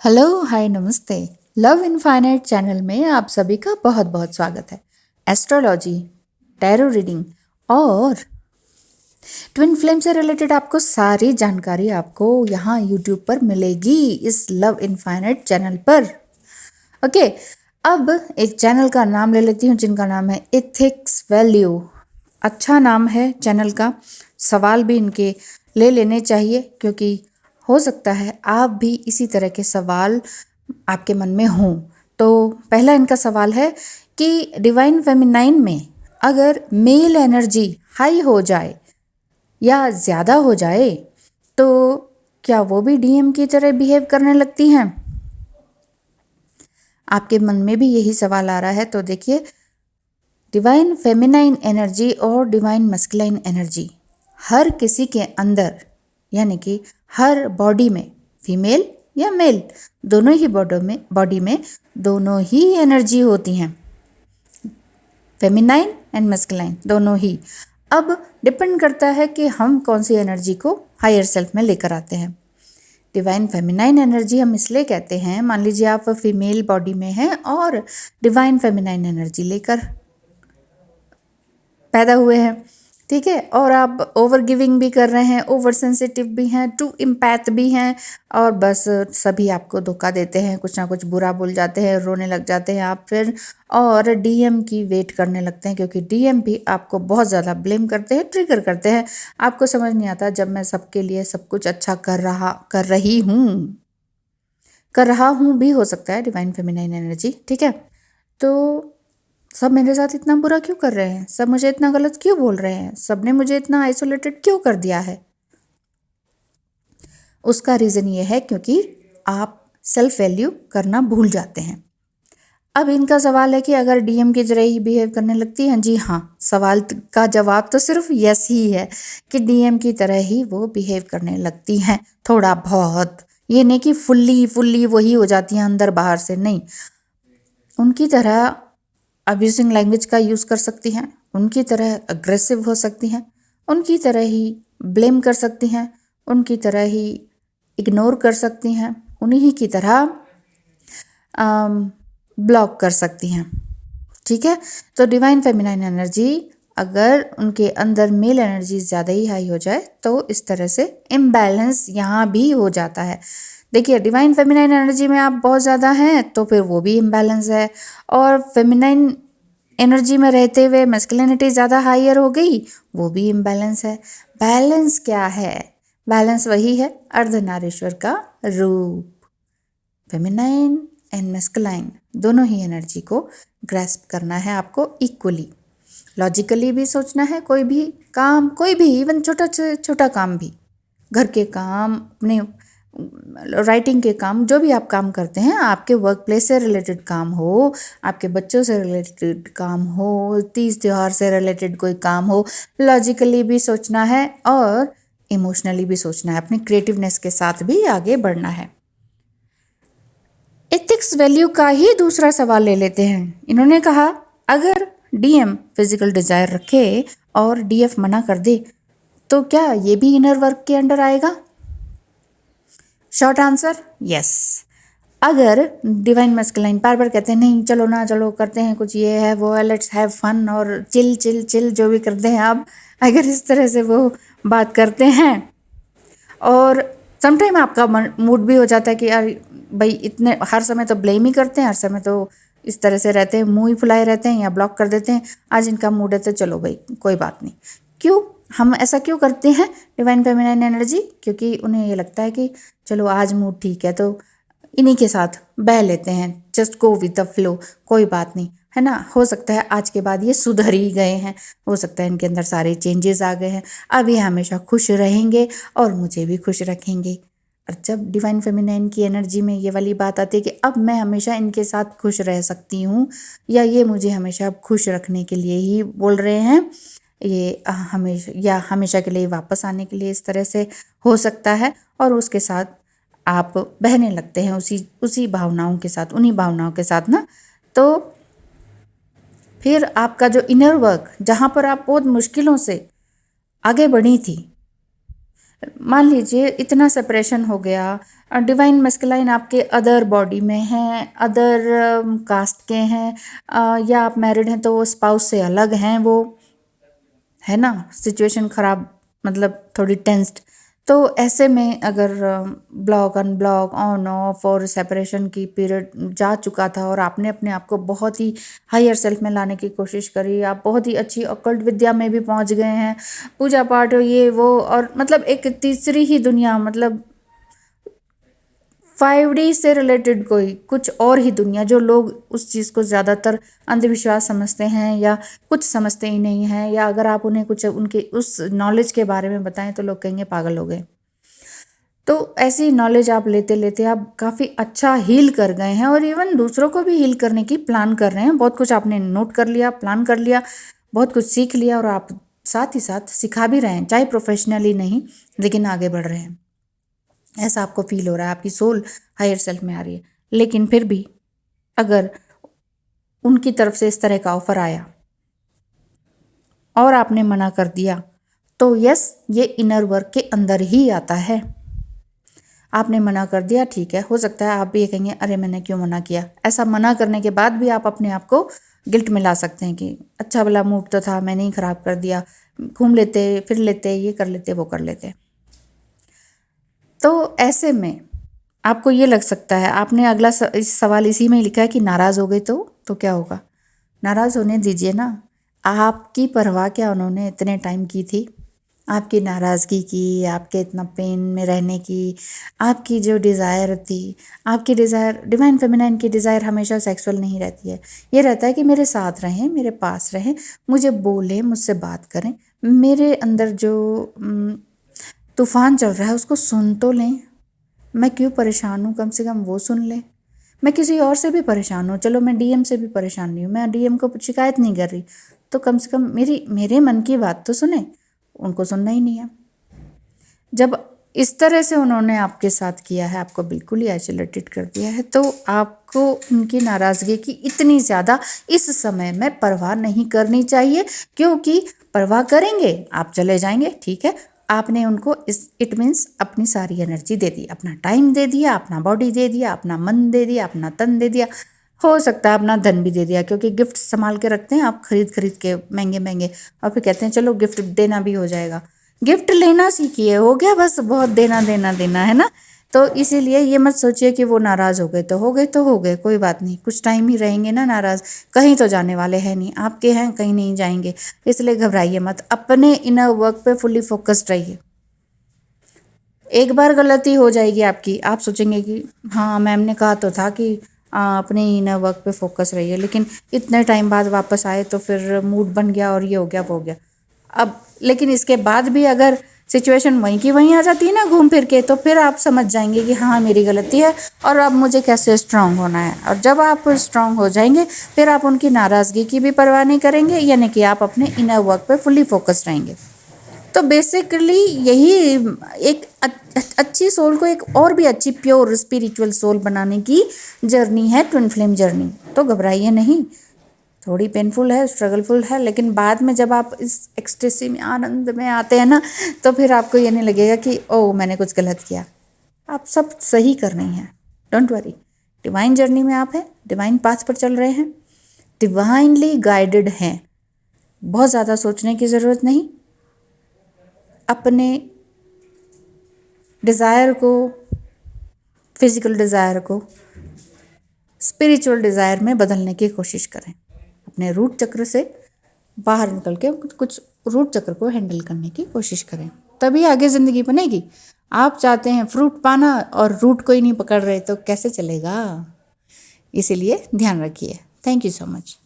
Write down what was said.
Hello, हाय, नमस्ते। Love infinite channel में आप सभी का बहुत बहुत स्वागत है। एस्ट्रोलॉजी, टैरो रीडिंग और ट्विन फ्लेम से रिलेटेड आपको सारी जानकारी आपको यहाँ यूट्यूब पर मिलेगी, इस लव इनफाइनाइट चैनल पर। ओके, अब एक चैनल का नाम ले लेती हूँ जिनका नाम है एथिक्स वैल्यू। अच्छा नाम है चैनल का। सवाल भी इनके ले लेने चाहिए क्योंकि हो सकता है आप भी इसी तरह के सवाल आपके मन में हों। तो पहला इनका सवाल है कि डिवाइन फेमिनाइन में अगर मेल एनर्जी हाई हो जाए या ज़्यादा हो जाए तो क्या वो भी डीएम की तरह बिहेव करने लगती हैं? आपके मन में भी यही सवाल आ रहा है तो देखिए, डिवाइन फेमिनाइन एनर्जी और डिवाइन मस्कुलाइन एनर्जी हर किसी के अंदर, यानी कि हर बॉडी में, फीमेल या मेल, दोनों ही बॉडी में दोनों ही एनर्जी होती हैं, फेमिनाइन एंड मस्कुलाइन दोनों ही। अब डिपेंड करता है कि हम कौन सी एनर्जी को हायर सेल्फ में लेकर आते हैं। डिवाइन फेमिनाइन एनर्जी हम इसलिए कहते हैं, मान लीजिए आप फीमेल बॉडी में हैं और डिवाइन फेमिनाइन एनर्जी लेकर पैदा हुए हैं, ठीक है, और आप ओवर गिविंग भी कर रहे हैं, ओवर सेंसिटिव भी हैं, टू इम्पैथ भी हैं, और बस सभी आपको धोखा देते हैं, कुछ ना कुछ बुरा बोल जाते हैं, रोने लग जाते हैं आप फिर, और डीएम की वेट करने लगते हैं क्योंकि डीएम भी आपको बहुत ज़्यादा ब्लेम करते हैं, ट्रिगर करते हैं। आपको समझ नहीं आता जब मैं सबके लिए सब कुछ अच्छा कर रहा हूँ भी हो सकता है डिवाइन फेमिनाइन एनर्जी, ठीक है। तो सब मेरे साथ इतना बुरा क्यों कर रहे हैं, सब मुझे इतना गलत क्यों बोल रहे हैं, सब ने मुझे इतना आइसोलेटेड क्यों कर दिया है? उसका रीज़न ये है क्योंकि आप सेल्फ वैल्यू करना भूल जाते हैं। अब इनका सवाल है कि अगर डीएम की तरह ही बिहेव करने लगती हैं, जी हाँ, सवाल का जवाब तो सिर्फ यस ही है कि डीएम की तरह ही वो बिहेव करने लगती हैं, थोड़ा बहुत। ये नहीं कि फुल्ली वही हो जाती हैं अंदर बाहर से, नहीं। उनकी तरह अब्यूजिंग लैंग्वेज का यूज़ कर सकती हैं, उनकी तरह अग्रेसिव हो सकती हैं, उनकी तरह ही ब्लेम कर सकती हैं, उनकी तरह ही इग्नोर कर सकती हैं, उन्हीं की तरह ब्लॉक कर सकती हैं, ठीक है। तो डिवाइन फेमिनाइन एनर्जी अगर उनके अंदर मेल एनर्जी ज़्यादा ही हाई हो जाए तो इस तरह से इम्बैलेंस यहाँ भी हो जाता है। देखिए, डिवाइन फेमिनाइन एनर्जी में आप बहुत ज़्यादा हैं तो फिर वो भी इम्बैलेंस है, और फेमिनाइन एनर्जी में रहते हुए मैस्कुलिनिटी ज़्यादा हायर हो गई, वो भी इम्बैलेंस है। बैलेंस क्या है? बैलेंस वही है अर्धनारीश्वर का रूप। फेमिनाइन एंड मैस्कुलाइन दोनों ही एनर्जी को ग्रैस्प करना है आपको इक्वली। लॉजिकली भी सोचना है, कोई भी काम, कोई भी इवन छोटा छोटा काम भी, घर के काम, अपने राइटिंग के काम, जो भी आप काम करते हैं, आपके वर्क प्लेस से रिलेटेड काम हो, आपके बच्चों से रिलेटेड काम हो, तीज त्योहार से रिलेटेड कोई काम हो, लॉजिकली भी सोचना है और इमोशनली भी सोचना है, अपनी क्रिएटिवनेस के साथ भी आगे बढ़ना है। एथिक्स वैल्यू का ही दूसरा सवाल ले लेते हैं। इन्होंने कहा अगर डीएम फिजिकल डिजायर रखे और डीएफ मना कर दे तो क्या ये भी इनर वर्क के अंडर आएगा? Short answer yes. अगर डिवाइन मैस्कुलाइन बार बार कहते हैं नहीं चलो ना, चलो करते हैं कुछ, ये है वो है, लेट्स हैव फन और चिल चिल चिल जो भी करते हैं आप, अगर इस तरह से वो बात करते हैं, और समटाइम आपका मूड भी हो जाता है कि यार भाई इतने हर समय तो ब्लेम ही करते हैं, हर समय तो इस तरह से रहते हैं, मुंह ही फुलाए रहते हैं या ब्लॉक कर देते हैं, आज इनका मूड है तो चलो भाई कोई बात नहीं। क्यों हम ऐसा क्यों करते हैं डिवाइन फेमिनाइन एनर्जी? क्योंकि उन्हें ये लगता है कि चलो आज मूड ठीक है तो इन्हीं के साथ बह लेते हैं, just go with the flow, कोई बात नहीं, है ना। हो सकता है आज के बाद ये सुधर ही गए हैं, हो सकता है इनके अंदर सारे चेंजेस आ गए हैं, अब ये हमेशा खुश रहेंगे और मुझे भी खुश रखेंगे। और जब डिवाइन फेमिनाइन की एनर्जी में ये वाली बात आती है कि अब मैं हमेशा इनके साथ खुश रह सकती हूँ, या ये मुझे हमेशा खुश रखने के लिए ही बोल रहे हैं, ये हमेशा के लिए वापस आने के लिए, इस तरह से हो सकता है, और उसके साथ आप बहने लगते हैं उसी भावनाओं के साथ, उन्हीं भावनाओं के साथ ना। तो फिर आपका जो इनर वर्क, जहाँ पर आप बहुत मुश्किलों से आगे बढ़ी थी, मान लीजिए इतना सेपरेशन हो गया, डिवाइन मस्कुलाइन आपके अदर बॉडी में हैं, अदर कास्ट के हैं, या आप मैरिड हैं तो वो स्पाउस से अलग हैं, वो है ना, सिचुएशन खराब, मतलब थोड़ी टेंस्ड। तो ऐसे में अगर ब्लॉक अनब्लॉक ऑन ऑफ और सेपरेशन की पीरियड जा चुका था और आपने अपने आप को बहुत ही हायर सेल्फ में लाने की कोशिश करी, आप बहुत ही अच्छी ऑकल्ट विद्या में भी पहुंच गए हैं, पूजा पाठ ये वो, और मतलब एक तीसरी ही दुनिया, मतलब 5D से रिलेटेड कोई कुछ और ही दुनिया, जो लोग उस चीज़ को ज़्यादातर अंधविश्वास समझते हैं या कुछ समझते ही नहीं हैं, या अगर आप उन्हें कुछ उनके उस नॉलेज के बारे में बताएं तो लोग कहेंगे पागल हो गए। तो ऐसी नॉलेज आप लेते लेते आप काफ़ी अच्छा हील कर गए हैं, और इवन दूसरों को भी हील करने की प्लान कर रहे हैं। बहुत कुछ आपने नोट कर लिया, प्लान कर लिया, बहुत कुछ सीख लिया, और आप साथ ही साथ सिखा भी रहे हैं, चाहे प्रोफेशनली नहीं, लेकिन आगे बढ़ रहे हैं, ऐसा आपको फील हो रहा है, आपकी सोल हायर सेल्फ में आ रही है। लेकिन फिर भी अगर उनकी तरफ से इस तरह का ऑफर आया और आपने मना कर दिया, तो यस, ये इनर वर्क के अंदर ही आता है। आपने मना कर दिया, ठीक है, हो सकता है आप भी ये कहेंगे अरे मैंने क्यों मना किया। ऐसा मना करने के बाद भी आप अपने आप को गिल्ट में ला सकते हैं कि अच्छा भला मूड तो था, मैंने ही खराब कर दिया, घूम लेते, फिर लेते, ये कर लेते, वो कर लेते। तो ऐसे में आपको ये लग सकता है, आपने अगला सवाल इसी में लिखा है कि नाराज़ हो गए तो क्या होगा। नाराज़ होने दीजिए ना, आपकी परवाह क्या उन्होंने इतने टाइम की थी, आपकी नाराज़गी की, आपके इतना पेन में रहने की, आपकी जो डिज़ायर थी। आपकी डिज़ायर, डिवाइन फेमिनाइन की डिज़ायर हमेशा सेक्सुअल नहीं रहती है, ये रहता है कि मेरे साथ रहें, मेरे पास रहें, मुझे बोलें, मुझसे बात करें, मेरे अंदर जो तूफान चल रहा है उसको सुन तो लें, मैं क्यों परेशान हूँ, कम से कम वो सुन ले। मैं किसी और से भी परेशान हूँ, चलो मैं डीएम से भी परेशान नहीं हूँ, मैं डीएम को शिकायत नहीं कर रही, तो कम से कम मेरे मन की बात तो सुने। उनको सुनना ही नहीं है। जब इस तरह से उन्होंने आपके साथ किया है, आपको बिल्कुल ही आइसोलेटेड कर दिया है, तो आपको उनकी नाराज़गी की इतनी ज़्यादा इस समय में परवाह नहीं करनी चाहिए, क्योंकि परवाह करेंगे आप चले जाएंगे, ठीक है। आपने उनको इट मीन्स अपनी सारी एनर्जी दे दी, अपना टाइम दे दिया, अपना बॉडी दे दिया, अपना मन दे दिया, अपना तन दे दिया, हो सकता है अपना धन भी दे दिया, क्योंकि गिफ्ट संभाल के रखते हैं आप, खरीद के महंगे महंगे, और फिर कहते हैं चलो गिफ्ट देना भी हो जाएगा। गिफ्ट लेना सीखिए, हो गया बस, बहुत देना देना देना, है ना। तो इसीलिए ये मत सोचिए कि वो नाराज़ हो गए तो हो गए, तो हो गए, कोई बात नहीं, कुछ टाइम ही रहेंगे ना नाराज़, कहीं तो जाने वाले हैं नहीं, आपके हैं, कहीं नहीं जाएंगे, इसलिए घबराइए मत, अपने इनर वर्क पे फुली फोकस्ड रहिए। एक बार गलती हो जाएगी आपकी, आप सोचेंगे कि हाँ मैम ने कहा तो था कि अपने इनर वर्क पे फोकस रहिए, लेकिन इतने टाइम बाद वापस आए तो फिर मूड बन गया और ये हो गया वो हो गया। अब लेकिन इसके बाद भी अगर सिचुएशन वहीं की वहीं आ जाती है ना घूम फिर के, तो फिर आप समझ जाएंगे कि हाँ मेरी गलती है और अब मुझे कैसे स्ट्रांग होना है। और जब आप स्ट्रांग हो जाएंगे फिर आप उनकी नाराज़गी की भी परवाह नहीं करेंगे, यानी कि आप अपने इनर वर्क पे फुली फोकस रहेंगे। तो बेसिकली यही एक अच्छी सोल को एक और भी अच्छी प्योर स्पिरिचुअल सोल बनाने की जर्नी है, ट्विन फ्लेम जर्नी। तो घबराइए नहीं, थोड़ी पेनफुल है, स्ट्रगलफुल है, लेकिन बाद में जब आप इस एक्सटेसी में, आनंद में आते हैं ना, तो फिर आपको ये नहीं लगेगा कि ओह मैंने कुछ गलत किया, आप सब सही कर रही हैं। डोंट वरी, डिवाइन जर्नी में आप हैं, डिवाइन पाथ पर चल रहे हैं, डिवाइनली गाइडेड हैं, बहुत ज़्यादा सोचने की ज़रूरत नहीं। अपने डिज़ायर को, फिजिकल डिज़ायर को स्पिरिचुअल डिज़ायर में बदलने की कोशिश करें, अपने रूट चक्र से बाहर निकल के कुछ रूट चक्र को हैंडल करने की कोशिश करें, तभी आगे ज़िंदगी बनेगी। आप चाहते हैं फ्रूट पाना और रूट कोई नहीं पकड़ रहे, तो कैसे चलेगा। इसीलिए ध्यान रखिए। Thank you so much.